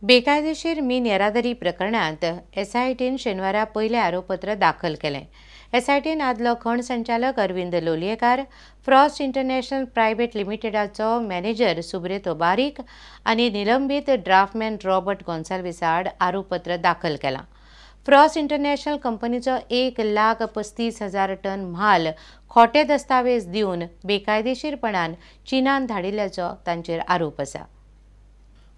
बेकायदेशीर मीन येरादारी प्रकरणात एसआयटीन शेनवारा पयले आरोपपत्र दाखल केलें। एसआयटीन आदलो खण संचालक Arvind Lolyekar, Frost international private लिमिटेडाचो मॅनेजर सुब्रतो बारीक आनी निलंबीत ड्राफ्टमॅन रॉबर्ट गोन्साल्वीस आड आरोपपत्र दाखल केलां। फ्रॉस्ट इंटरनॅशनल कंपनीचो 1,35,000 टन माल खोटे दस्तावेज दिवन बेकायदेशीरपणान चीनान धाडिल्ल्याचो तांचेर आरोप आसा।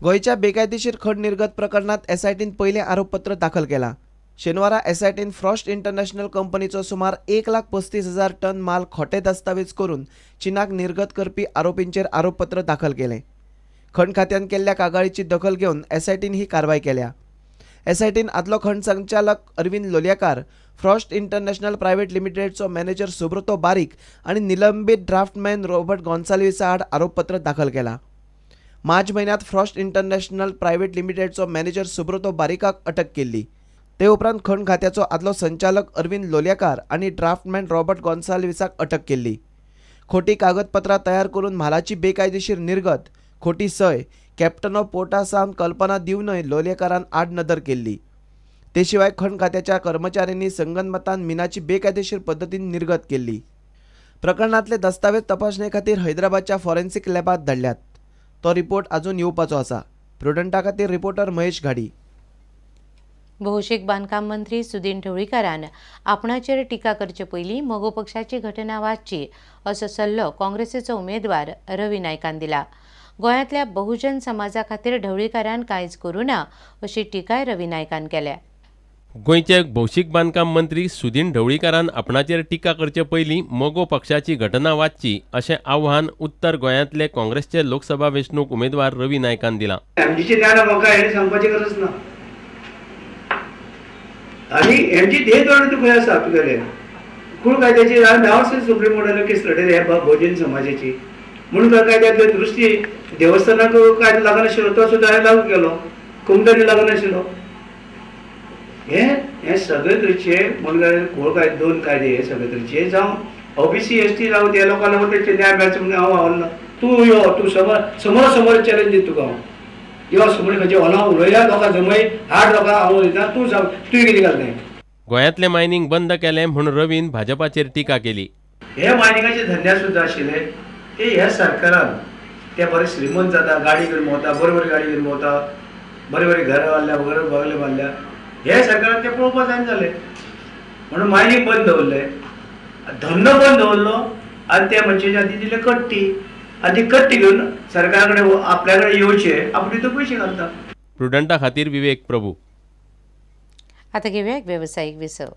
गोयच्या बेकायदेशीर खण निर्गत प्रकरणात एसआयटीन पयले आरोपपत्र दाखल केला। शेनवारा एसआयटीन फ्रॉस्ट इंटरनॅशनल कंपनीचो सुमार 1,35,000 टन माल खोटे दस्तावेज करून चीनाक निर्गत करपी आरोपींचेर आरोपपत्र दाखल केलें। खण खात्यान केल्ल्या कागाळीची दखल घेवन एसआयटीन ही कारवाय केल्या। एसआयटीन आदलो खण संचालक Arvind Lolyekar, Frost international private लिमिटेडचो मॅनेजर सुब्रतो बारीक आनी निलंबीत ड्राफ्टमॅन रॉबर्ट गोन्साल्वीस आड आरोपपत्र दाखल केला। मार्च महिन्यात फ्रॉस्ट इंटरनॅशनल प्रायवेट लिमिटेडचो मॅनेजर सुब्रतो बारीकाक अटक केल्ली। ते उपरांत खण खात्याचो आदलो संचालक अरविंद लोलयेकार आनी ड्राफ्टमॅन रॉबर्ट गोन्साल्वीसाक अटक केल्ली। खोटी कागदपत्रां तयार करून म्हालाची बेकायदेशीर निर्गत, खोटी सय, कॅप्टन ऑफ पोर्टा सावन कल्पना दिवनय लोलयेकारान आड नदर केल्ली। ते शिवाय खण खात्याच्या कर्मचाऱ्यांनी संगनमतान मिनाची बेकायदेशीर पद्दतीन निर्गत केल्ली। प्रकरणातले दस्तावेज तपासणे खातीर हैदराबादच्या फॉरेन्सिक लॅबात धाडल्यात। तो रिपोर्ट अजून येवपाचो आसा। प्रुडंटा खातीर रिपोर्टर महेश घाडी। भौशीक बांदकाम मंत्री सुदीन ढवळीकारान आपणाचेर टिका करचे पयलीं मोगो पक्षाची घटना वाचची असो सल्लो काँग्रेसीचो उमेदवार रवी नायकान दिला। गोंयांतल्या बहुजन समाजा खातीर ढवळीकारान कांयच करूं ना अशी टिकाय रवी नायकान केल्या। गोंयचे भौशीक बांदकाम मंत्री सुदीन ढवळीकारान आपणाचेर टिका करचे पयलीं मोगो पक्षाची घटना वाचची अशें आव्हान उत्तर गोंयांतले काँग्रेसचे लोकसभा वेंचणूक उमेदवार रवी नायकान दिलां। एमजीची ज्ञान म्हाका हें सांगपाची गरज ना आनी एमजी ते धोरण खंय आसा तुगेले खूण कायद्याची 10 वर्सां सुप्रीम कोर्टान केस लढयली हे बहुजन समाजाची म्हणून कायद्यातले दृश्टी देवस्थानाक कायदो लागनाशिल्लो तो सुद्दां लागू केलो, कुमटांनी लागनाशिल्लो। हे सगळे तरेचे मनगार खोळ कायदे 2 कायदे हे सगळे तरेचे जावं ओबीसी एसटी जावं ते लोकांना तेचे न्याय मेळचो म्हणून हांव आवडना। तूं यो तूं समोर चॅलेंज दिता तुका हांव यो समोर खंयचे होना उलयल्या लोकां जमय 8 लोकां हांव दिता तूं कितें घालता। गोंयांतले मायनिंग बंद केलें म्हणून रवीन भाजपाचेर टिका केली। हे मायनिंगाचे धंदे सुद्दां आशिल्ले ते ह्या सरकारान ते बरे श्रीमंत जाता, गाडी घेवन भोंवता, बरी गाडी घेवन भोंवता, बरी घरां बांदल्या बरे बंगले बांदल्या। हे सरकारान ते पळोवपाक जायना जालें म्हणून मायनिंग बंद दवरलें, धंदो बंद दवरलो आनी ते मनशाच्या हातीन दिले कट्टी आनी ती कट्टी घेवन सरकारा कडेन आपल्या कडेन येवचे आपणे तो पयशे घालता। प्रुडंटा खातीर विवेक प्रभू। आतां घेवया एक वेवसायीक विसव।